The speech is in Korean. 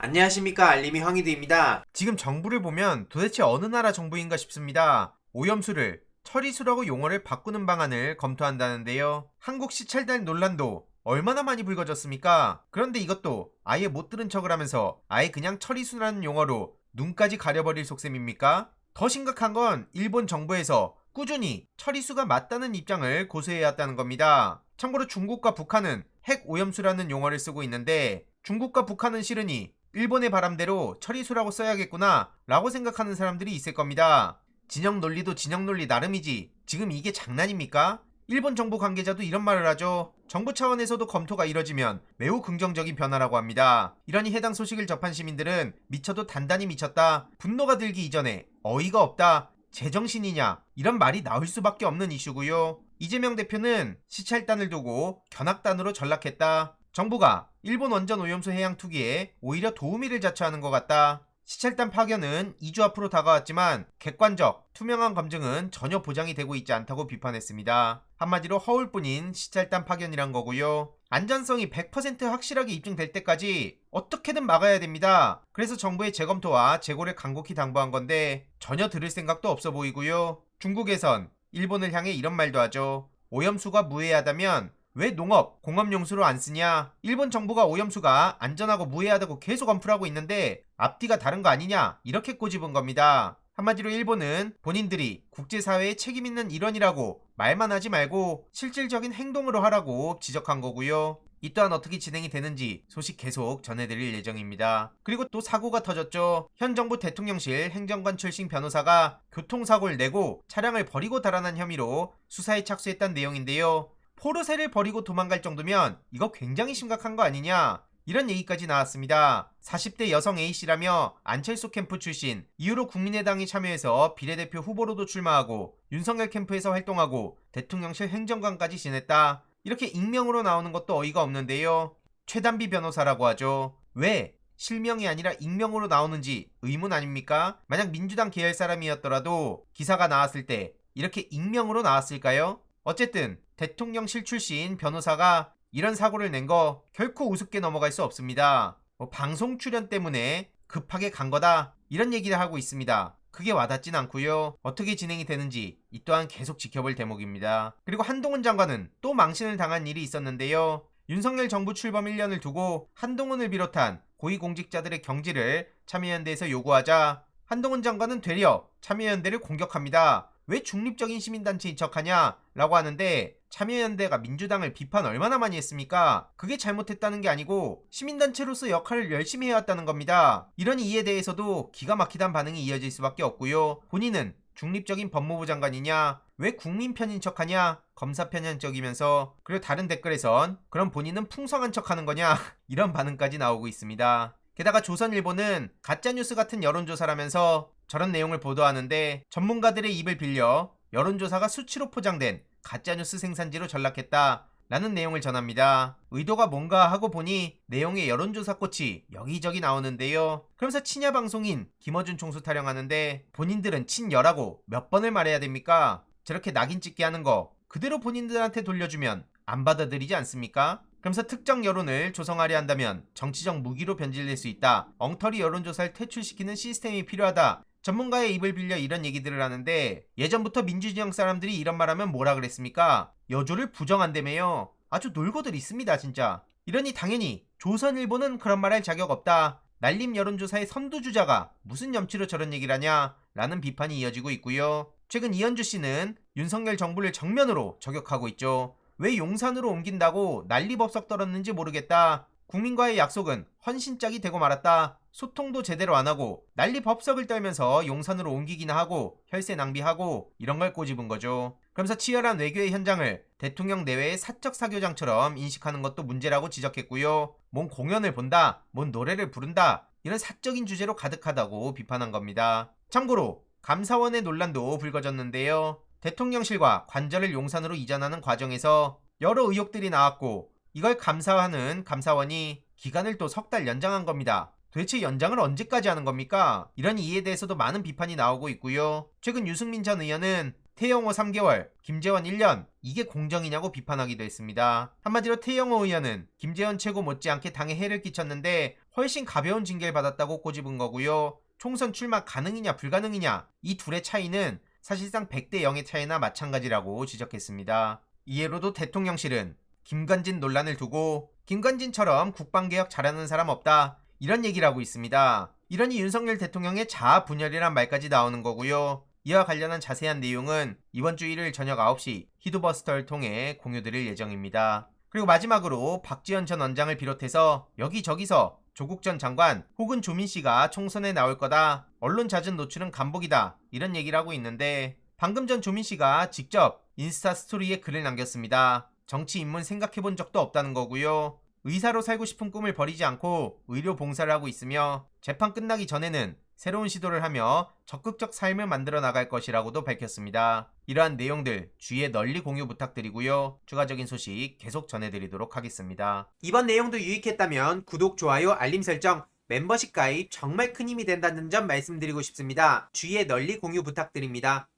안녕하십니까, 알림이 황희두입니다. 지금 정부를 보면 도대체 어느 나라 정부인가 싶습니다. 오염수를 처리수라고 용어를 바꾸는 방안을 검토한다는데요. 한국 시찰단 논란도 얼마나 많이 불거졌습니까? 그런데 이것도 아예 못 들은 척을 하면서 아예 그냥 처리수라는 용어로 눈까지 가려버릴 속셈입니까? 더 심각한 건 일본 정부에서 꾸준히 처리수가 맞다는 입장을 고수해왔다는 겁니다. 참고로 중국과 북한은 핵 오염수라는 용어를 쓰고 있는데, 중국과 북한은 싫으니 일본의 바람대로 처리수라고 써야겠구나 라고 생각하는 사람들이 있을 겁니다. 진영 논리도 진영 논리 나름이지 지금 이게 장난입니까? 일본 정부 관계자도 이런 말을 하죠. 정부 차원에서도 검토가 이뤄지면 매우 긍정적인 변화라고 합니다. 이러니 해당 소식을 접한 시민들은 미쳐도 단단히 미쳤다, 분노가 들기 이전에 어이가 없다, 제정신이냐, 이런 말이 나올 수밖에 없는 이슈고요. 이재명 대표는 시찰단을 두고 견학단으로 전락했다. 정부가 일본 원전 오염수 해양 투기에 오히려 도우미를 자처하는 것 같다. 시찰단 파견은 2주 앞으로 다가왔지만 객관적, 투명한 검증은 전혀 보장이 되고 있지 않다고 비판했습니다. 한마디로 허울뿐인 시찰단 파견이란 거고요. 안전성이 100% 확실하게 입증될 때까지 어떻게든 막아야 됩니다. 그래서 정부의 재검토와 재고를 간곡히 당부한 건데 전혀 들을 생각도 없어 보이고요. 중국에선 일본을 향해 이런 말도 하죠. 오염수가 무해하다면 왜 농업, 공업용수로 안 쓰냐? 일본 정부가 오염수가 안전하고 무해하다고 계속 언플하고 있는데 앞뒤가 다른 거 아니냐? 이렇게 꼬집은 겁니다. 한마디로 일본은 본인들이 국제사회에 책임있는 일원이라고 말만 하지 말고 실질적인 행동으로 하라고 지적한 거고요. 이 또한 어떻게 진행이 되는지 소식 계속 전해드릴 예정입니다. 그리고 또 사고가 터졌죠. 현 정부 대통령실 행정관 출신 변호사가 교통사고를 내고 차량을 버리고 달아난 혐의로 수사에 착수했다는 내용인데요. 포르쉐를 버리고 도망갈 정도면 이거 굉장히 심각한 거 아니냐, 이런 얘기까지 나왔습니다. 40대 여성 A씨라며 안철수 캠프 출신, 이후로 국민의당에 참여해서 비례대표 후보로도 출마하고 윤석열 캠프에서 활동하고 대통령실 행정관까지 지냈다. 이렇게 익명으로 나오는 것도 어이가 없는데요. 최단비 변호사라고 하죠. 왜 실명이 아니라 익명으로 나오는지 의문 아닙니까? 만약 민주당 계열 사람이었더라도 기사가 나왔을 때 이렇게 익명으로 나왔을까요? 어쨌든 대통령실 출신 변호사가 이런 사고를 낸 거 결코 우습게 넘어갈 수 없습니다. 방송 출연 때문에 급하게 간 거다, 이런 얘기를 하고 있습니다. 크게 와닿진 않고요. 어떻게 진행이 되는지 이 또한 계속 지켜볼 대목입니다. 그리고 한동훈 장관은 또 망신을 당한 일이 있었는데요. 윤석열 정부 출범 1년을 두고 한동훈을 비롯한 고위공직자들의 경질을 참여연대에서 요구하자 한동훈 장관은 되려 참여연대를 공격합니다. 왜 중립적인 시민단체인 척하냐 라고 하는데, 참여연대가 민주당을 비판 얼마나 많이 했습니까? 그게 잘못했다는 게 아니고 시민단체로서 역할을 열심히 해왔다는 겁니다. 이런 이에 대해서도 기가 막히단 반응이 이어질 수밖에 없고요. 본인은 중립적인 법무부 장관이냐, 왜 국민 편인 척하냐, 검사 편향적이면서, 그리고 다른 댓글에선 그럼 본인은 풍성한 척하는 거냐 이런 반응까지 나오고 있습니다. 게다가 조선일보는 가짜뉴스 같은 여론조사라면서 저런 내용을 보도하는데, 전문가들의 입을 빌려 여론조사가 수치로 포장된 가짜뉴스 생산지로 전락했다 라는 내용을 전합니다. 의도가 뭔가 하고 보니 내용의 여론조사 꽃이 여기저기 나오는데요. 그러면서 친야 방송인 김어준 총수 타령하는데, 본인들은 친여라고 몇 번을 말해야 됩니까? 저렇게 낙인 찍게 하는 거 그대로 본인들한테 돌려주면 안 받아들이지 않습니까? 그러면서 특정 여론을 조성하려 한다면 정치적 무기로 변질될 수 있다, 엉터리 여론조사를 퇴출시키는 시스템이 필요하다, 전문가의 입을 빌려 이런 얘기들을 하는데, 예전부터 민주진영 사람들이 이런 말하면 뭐라 그랬습니까? 여조를 부정한다며요. 아주 놀고들 있습니다 진짜. 이러니 당연히 조선일보는 그런 말할 자격 없다, 날림 여론조사의 선두주자가 무슨 염치로 저런 얘기를 하냐 라는 비판이 이어지고 있고요. 최근 이현주씨는 윤석열 정부를 정면으로 저격하고 있죠. 왜 용산으로 옮긴다고 난리법석 떨었는지 모르겠다, 국민과의 약속은 헌신짝이 되고 말았다, 소통도 제대로 안하고 난리법석을 떨면서 용산으로 옮기기나 하고 혈세 낭비하고, 이런 걸 꼬집은 거죠. 그러면서 치열한 외교의 현장을 대통령 내외의 사적 사교장처럼 인식하는 것도 문제라고 지적했고요. 뭔 공연을 본다, 뭔 노래를 부른다, 이런 사적인 주제로 가득하다고 비판한 겁니다. 참고로 감사원의 논란도 불거졌는데요. 대통령실과 관절을 용산으로 이전하는 과정에서 여러 의혹들이 나왔고, 이걸 감사하는 감사원이 기간을 또 석 달 연장한 겁니다. 도대체 연장을 언제까지 하는 겁니까? 이런 이에 대해서도 많은 비판이 나오고 있고요. 최근 유승민 전 의원은 태영호 3개월, 김재원 1년, 이게 공정이냐고 비판하기도 했습니다. 한마디로 태영호 의원은 김재원 최고 못지않게 당에 해를 끼쳤는데 훨씬 가벼운 징계를 받았다고 꼬집은 거고요. 총선 출마 가능이냐 불가능이냐 이 둘의 차이는 사실상 100대 0의 차이나 마찬가지라고 지적했습니다. 이해로도 대통령실은 김관진 논란을 두고 김관진처럼 국방개혁 잘하는 사람 없다 이런 얘기를 하고 있습니다. 이러니 윤석열 대통령의 자아 분열이란 말까지 나오는 거고요. 이와 관련한 자세한 내용은 이번 주 일요일 저녁 9시 히드버스터를 통해 공유드릴 예정입니다. 그리고 마지막으로 박지원 전 원장을 비롯해서 여기저기서 조국 전 장관 혹은 조민씨가 총선에 나올 거다, 언론 잦은 노출은 간복이다 이런 얘기를 하고 있는데, 방금 전 조민씨가 직접 인스타 스토리에 글을 남겼습니다. 정치 입문 생각해본 적도 없다는 거고요. 의사로 살고 싶은 꿈을 버리지 않고 의료 봉사를 하고 있으며 재판 끝나기 전에는 새로운 시도를 하며 적극적 삶을 만들어 나갈 것이라고도 밝혔습니다. 이러한 내용들 주위에 널리 공유 부탁드리고요. 추가적인 소식 계속 전해드리도록 하겠습니다. 이번 내용도 유익했다면 구독, 좋아요, 알림 설정, 멤버십 가입 정말 큰 힘이 된다는 점 말씀드리고 싶습니다. 주위에 널리 공유 부탁드립니다.